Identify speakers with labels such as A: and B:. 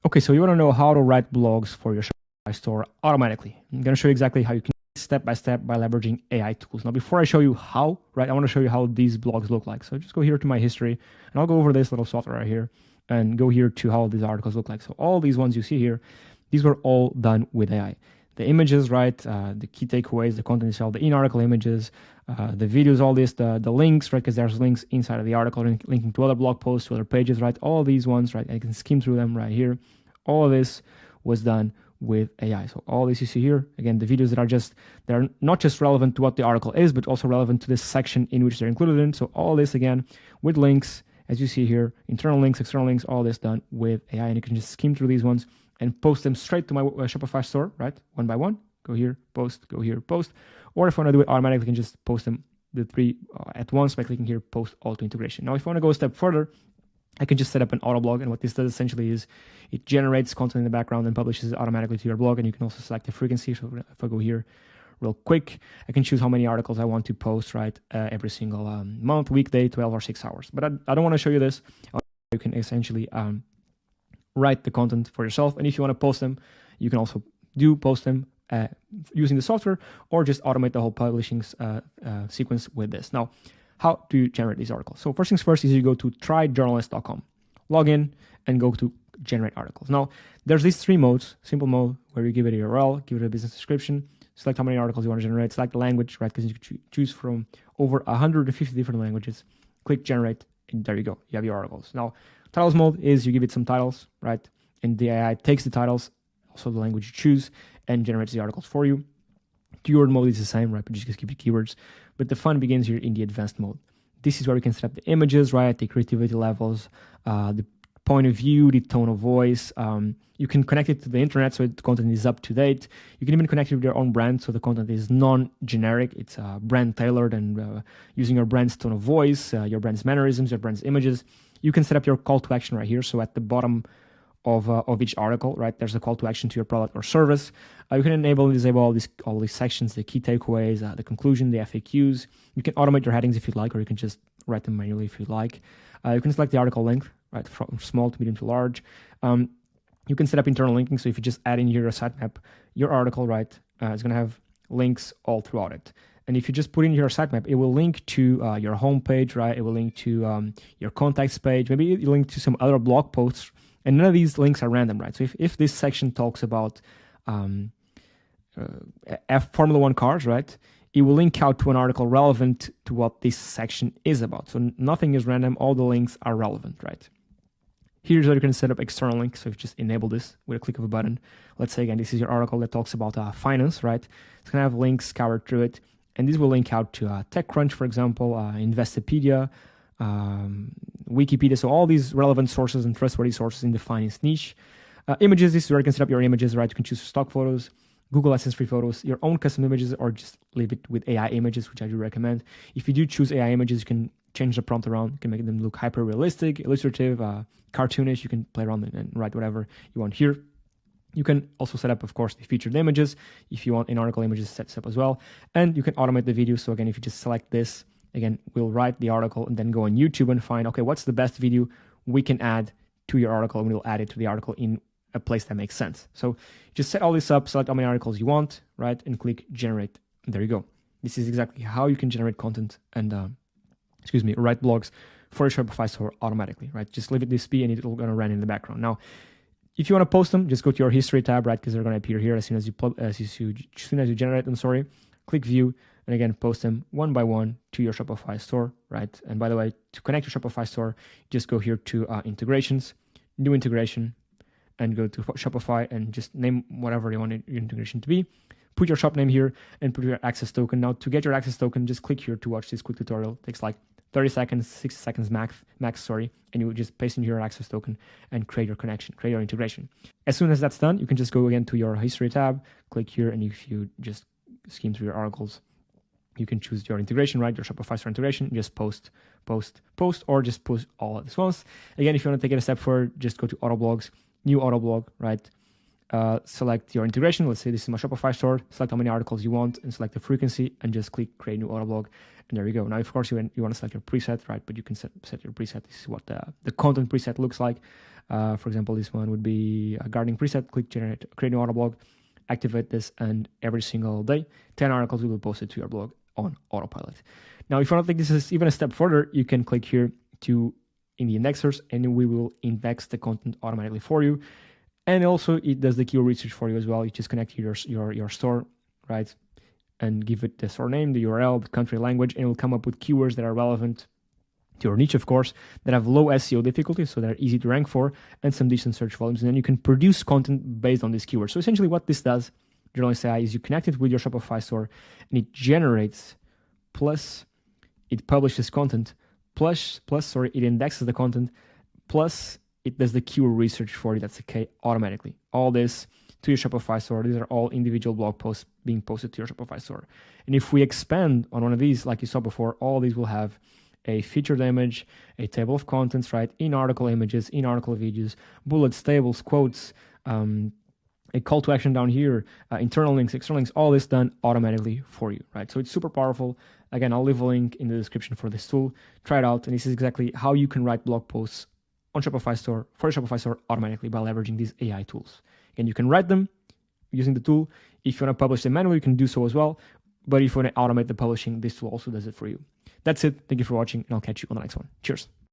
A: Okay, so you want to know how to write blogs for your Shopify store automatically. I'm going to show you exactly how you can step by step by leveraging AI tools. Now, before I show you how, right, I want to show you how these blogs look like. So just go here to my history, and I'll go over this little software right here and go here to how these articles look like. So all these ones you see here, these were all done with AI. The images, right, the key takeaways, the content itself, the in-article images, the videos, all this, the links, right, because there's links inside of the article linking to other blog posts, to other pages, right, all these ones, right, I can skim through them right here. All of this was done with AI. So all this you see here, again, the videos they're not just relevant to what the article is, but also relevant to this section in which they're included in. So all this, again, with links, as you see here, internal links, external links, all this done with AI, and you can just skim through these ones and post them straight to my Shopify store, right? One by one, go here, post, go here, post. Or if I want to do it automatically, I can just post them the three at once by clicking here, post auto integration. Now, if I want to go a step further, I can just set up an auto blog, and what this does essentially is it generates content in the background and publishes it automatically to your blog, and you can also select the frequency. So if I go here real quick, I can choose how many articles I want to post, right, every single month, weekday, 12 or 6 hours. But I don't want to show you this. You can essentially write the content for yourself, and if you want to post them, you can also post them using the software, or just automate the whole publishing sequence with this. Now, how do you generate these articles? So first things first is you go to tryjournalist.com, log in, and go to generate articles. Now, there's these three modes. Simple mode, where you give it a URL, give it a business description, select how many articles you want to generate, select the language, right, because you can choose from over 150 different languages. Click generate, and there you go. You have your articles. Now, titles mode is you give it some titles, right, and the AI takes the titles, also the language you choose, and generates the articles for you. Keyword mode is the same, right, but just give you keywords. But the fun begins here in the advanced mode. This is where you can set up the images, right, the creativity levels, the point of view, the tone of voice. You can connect it to the internet, so the content is up to date. You can even connect it with your own brand, so the content is non-generic. It's brand tailored and using your brand's tone of voice, your brand's mannerisms, your brand's images. You can set up your call to action right here. So at the bottom of each article, right, there's a call to action to your product or service. You can enable and disable all these sections, the key takeaways, the conclusion, the FAQs. You can automate your headings if you'd like, or you can just write them manually if you'd like. You can select the article length, right, from small to medium to large. You can set up internal linking. So if you just add in here a sitemap, your article, right, is going to have links all throughout it. And if you just put in your sitemap, it will link to your homepage, right? It will link to your contacts page. Maybe it will link to some other blog posts. And none of these links are random, right? So if this section talks about Formula One cars, right, it will link out to an article relevant to what this section is about. So nothing is random. All the links are relevant, right? Here's where you can set up external links. So if you just enable this with a click of a button, let's say, again, this is your article that talks about finance, right? It's going to have links scoured through it. And these will link out to TechCrunch, for example, Investopedia, Wikipedia. So all these relevant sources and trustworthy sources in the finance niche. Images, this is where you can set up your images, right? You can choose stock photos, Google AdSense free photos, your own custom images, or just leave it with AI images, which I do recommend. If you do choose AI images, you can change the prompt around. You can make them look hyper realistic, illustrative, cartoonish. You can play around and write whatever you want here. You can also set up, of course, the featured images if you want in-article images set up as well. And you can automate the video. So again, if you just select this, again, we'll write the article and then go on YouTube and find, okay, what's the best video we can add to your article, and we'll add it to the article in a place that makes sense. So just set all this up, select how many articles you want, right, and click generate. And there you go. This is exactly how you can generate content and, write blogs for your Shopify store automatically, right? Just leave it this be and it's all going to run in the background. Now, if you want to post them, just go to your history tab, right, because they're going to appear here as soon as you generate them. Click view. And again, post them one by one to your Shopify store, right? And by the way, to connect your Shopify store, just go here to integrations, new integration, and go to Shopify and just name whatever you want your integration to be. Put your shop name here and put your access token. Now, to get your access token, just click here to watch this quick tutorial. It takes like 30 seconds, 60 seconds max, and you just paste in your access token and create your connection, create your integration. As soon as that's done, you can just go again to your history tab, click here, and if you just skim through your articles, you can choose your integration, right? Your Shopify store integration, just post, or just post all at once. Again, if you want to take it a step further, just go to Autoblogs, new Autoblog, right? select your integration. Let's say this is my Shopify store. Select how many articles you want and select the frequency and just click create new autoblog. And there you go. Now, of course, you want to select your preset, right? But you can set your preset. This is what the content preset looks like. For example, this one would be a gardening preset. Click generate, create new autoblog, activate this, and every single day, 10 articles will be posted to your blog on autopilot. Now, if you want to take this even a step further, you can click here in the indexers, and we will index the content automatically for you. And also, it does the keyword research for you as well. You just connect your store, right? And give it the store name, the URL, the country, language, and it will come up with keywords that are relevant to your niche, of course, that have low SEO difficulty, so they're easy to rank for, and some decent search volumes. And then you can produce content based on these keywords. So essentially what this does, generally say, is you connect it with your Shopify store, and it generates, plus it publishes content, it indexes the content, plus it does the keyword research for you. That's okay, automatically. All this to your Shopify store. These are all individual blog posts being posted to your Shopify store. And if we expand on one of these, like you saw before, all these will have a featured image, a table of contents, right? In-article images, in-article videos, bullets, tables, quotes, a call to action down here, internal links, external links, all this done automatically for you, right? So it's super powerful. Again, I'll leave a link in the description for this tool. Try it out. And this is exactly how you can write blog posts on Shopify store, for your Shopify store automatically by leveraging these AI tools. And you can write them using the tool. If you want to publish them manually, you can do so as well. But if you want to automate the publishing, this tool also does it for you. That's it. Thank you for watching, and I'll catch you on the next one. Cheers.